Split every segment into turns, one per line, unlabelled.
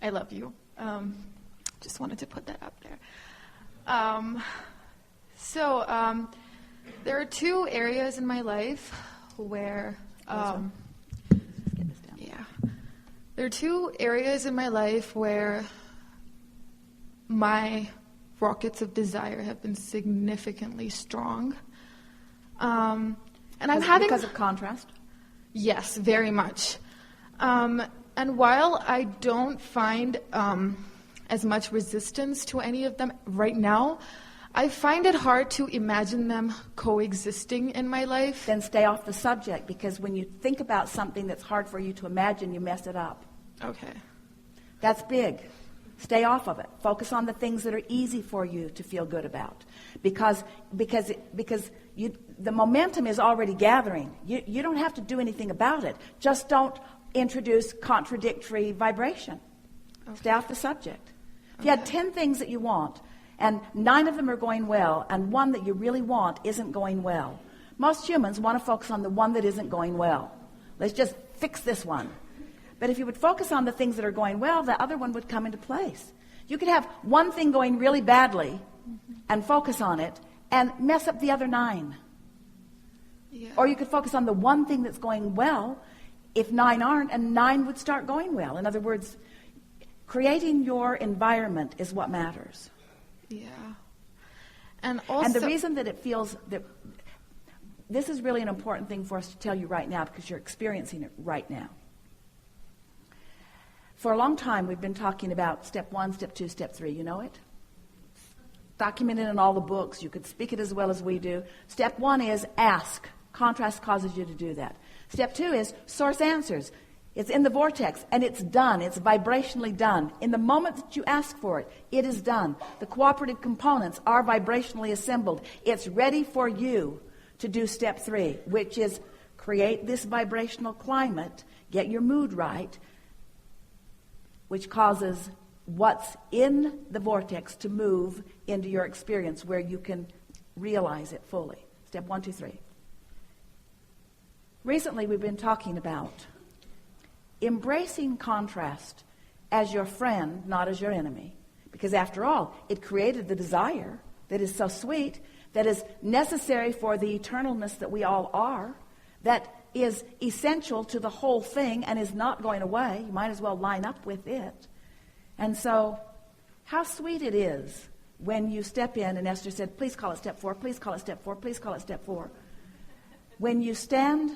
I love you. Just wanted to put that out there. There are two areas in my life where, there are two areas in my life where my rockets of desire have been significantly strong.
Because of contrast?
Yes, very much. And while I don't find as much resistance to any of them right now, I find it hard to imagine them coexisting in my life.
Then stay off the subject, because when you think about something that's hard for you to imagine, you mess it up.
Okay.
That's big. Stay off of it. Focus on the things that are easy for you to feel good about, because the momentum is already gathering. You don't have to do anything about it. Just don't introduce contradictory vibration. Okay. Stay off the subject. If you had 10 things that you want, and 9 of them are going well, and one that you really want isn't going well, most humans want to focus on the one that isn't going well. Let's just fix this one. But if you would focus on the things that are going well, the other one would come into place. You could have one thing going really badly and focus on it and mess up the other 9.
Yeah.
Or you could focus on the one thing that's going well, if 9 aren't, and 9 would start going well. In other words, creating your environment is what matters.
Yeah. And also,
and the reason that it feels that this is really an important thing for us to tell you right now, because you're experiencing it right now. For a long time, we've been talking about step 1, step 2, step 3. You know it? Documented in all the books. You could speak it as well as we do. Step 1 is ask. Contrast causes you to do that. Step 2 is source answers. It's in the vortex, and it's done. It's vibrationally done. In the moment that you ask for it, it is done. The cooperative components are vibrationally assembled. It's ready for you to do step 3, which is create this vibrational climate, get your mood right, which causes what's in the vortex to move into your experience where you can realize it fully. Step 1, 2, 3. Recently, we've been talking about embracing contrast as your friend, not as your enemy. Because after all, it created the desire that is so sweet, that is necessary for the eternalness that we all are, that is essential to the whole thing and is not going away. You might as well line up with it. And so, how sweet it is when you step in, and Esther said, please call it step 4, please call it step 4, please call it step 4. When you stand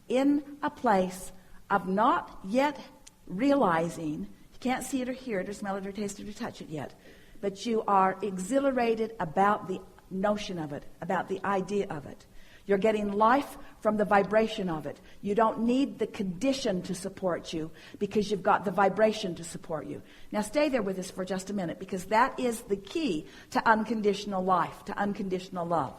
in a place of not yet realizing, you can't see it or hear it or smell it or taste it or touch it yet, but you are exhilarated about the notion of it, about the idea of it. You're getting life from the vibration of it. You don't need the condition to support you, because you've got the vibration to support you. Now stay there with us for just a minute, because that is the key to unconditional life, to unconditional love.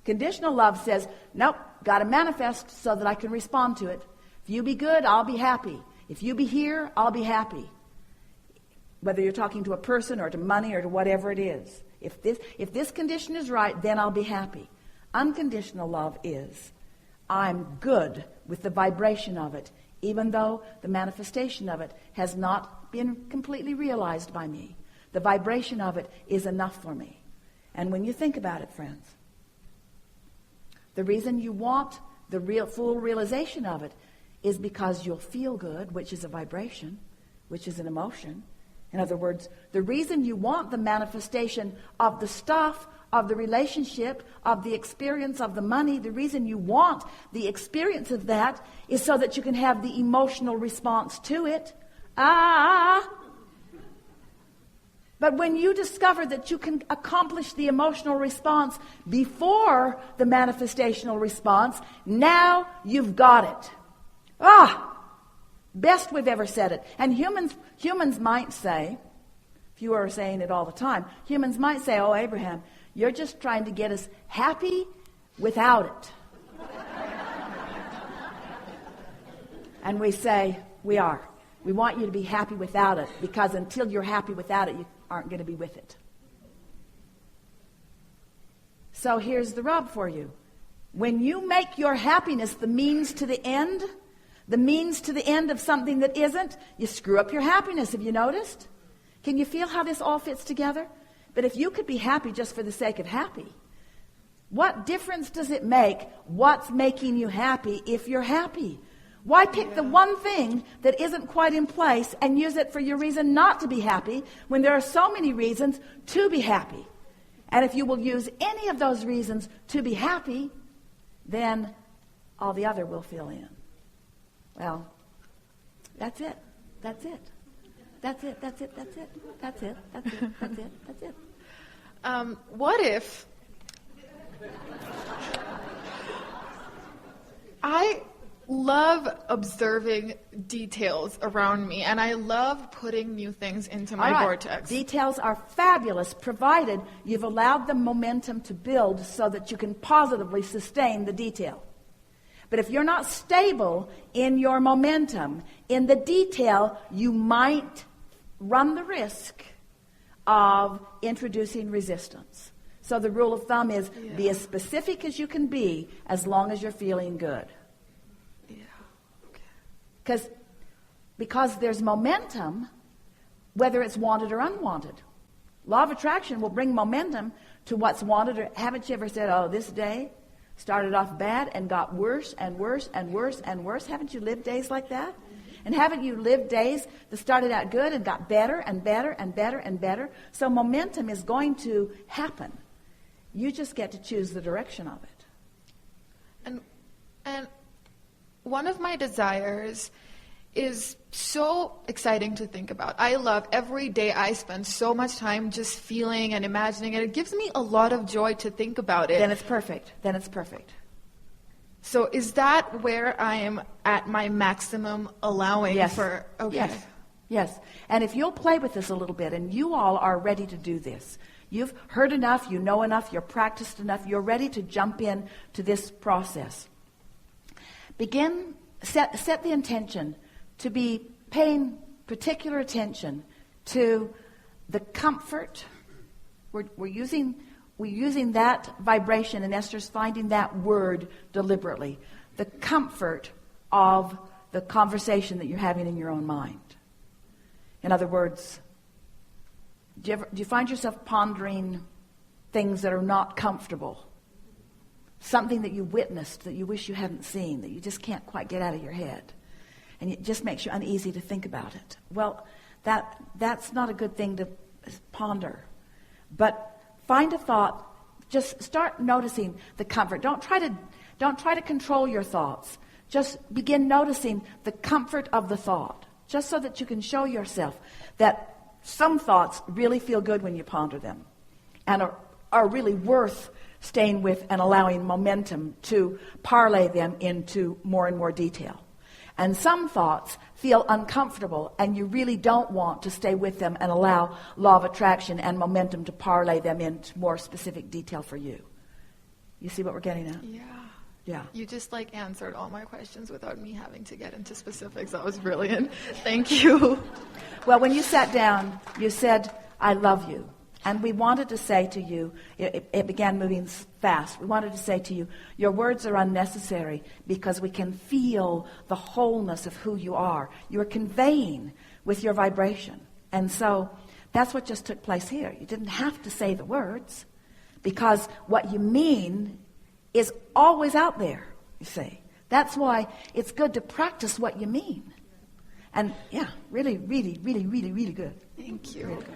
Conditional love says, nope, got to manifest so that I can respond to it. If you be good, I'll be happy. If you be here, I'll be happy. Whether you're talking to a person or to money or to whatever it is. If this condition is right, then I'll be happy. Unconditional love is, I'm good with the vibration of it, even though the manifestation of it has not been completely realized by me. The vibration of it is enough for me. And when you think about it, friends, the reason you want the full realization of it is because you'll feel good, which is a vibration, which is an emotion. In other words, the reason you want the manifestation of the stuff, of the relationship, of the experience of the money, the reason you want the experience of that is so that you can have the emotional response to it. But when you discover that you can accomplish the emotional response before the manifestational response, now you've got it. Best we've ever said it. And humans might say, if you are saying it all the time, humans might say, oh, Abraham, you're just trying to get us happy without it. And we say, we are. We want you to be happy without it, because until you're happy without it, you aren't going to be with it. So here's the rub for you. When you make your happiness the means to the end, The means to the end of something that isn't, you screw up your happiness. Have you noticed? Can you feel how this all fits together? But if you could be happy just for the sake of happy, what difference does it make what's making you happy if you're happy? Why pick the one thing that isn't quite in place and use it for your reason not to be happy when there are so many reasons to be happy? And if you will use any of those reasons to be happy, then all the other will fill in. Well, that's it. That's it. That's it. That's it. That's it. That's it. That's it. That's it. That's it.
What if I love observing details around me, and I love putting new things into my vortex.
Details are fabulous, provided you've allowed the momentum to build so that you can positively sustain the detail. But if you're not stable in your momentum, in the detail, you might run the risk of introducing resistance. So the rule of thumb is be as specific as you can be as long as you're feeling good. Because there's momentum, whether it's wanted or unwanted. Law of attraction will bring momentum to what's wanted. Or haven't you ever said, oh, this day started off bad and got worse and worse and worse and worse? Haven't you lived days like that? And haven't you lived days that started out good and got better and better and better and better? So momentum is going to happen. You just get to choose the direction of it.
And one of my desires is so exciting to think about. I love every day I spend so much time just feeling and imagining it. It gives me a lot of joy to think about it.
Then it's perfect. Then it's perfect.
So is that where I am at my maximum allowing for... Okay.
Yes. And if you'll play with this a little bit, and you all are ready to do this, you've heard enough, you know enough, you're practiced enough, you're ready to jump in to this process. Set the intention to be paying particular attention to the comfort. We're using that vibration, and Esther's finding that word deliberately. The comfort of the conversation that you're having in your own mind. In other words, do you find yourself pondering things that are not comfortable? Something that you witnessed that you wish you hadn't seen, that you just can't quite get out of your head. And it just makes you uneasy to think about it. Well, that's not a good thing to ponder. But find a thought. Just start noticing the comfort. Don't try to control your thoughts. Just begin noticing the comfort of the thought, just so that you can show yourself that some thoughts really feel good when you ponder them, and are really worth staying with and allowing momentum to parlay them into more and more detail. And some thoughts feel uncomfortable, and you really don't want to stay with them and allow law of attraction and momentum to parlay them into more specific detail for you. You see what we're getting at? Yeah.
You just answered all my questions without me having to get into specifics. That was brilliant. Thank you.
Well, when you sat down, you said, I love you. And we wanted to say to you, it began moving fast. We wanted to say to you, your words are unnecessary because we can feel the wholeness of who you are. You are conveying with your vibration. And so that's what just took place here. You didn't have to say the words because what you mean is always out there, you see. That's why it's good to practice what you mean. And really, really, really, really, really good.
Thank you.
Really good.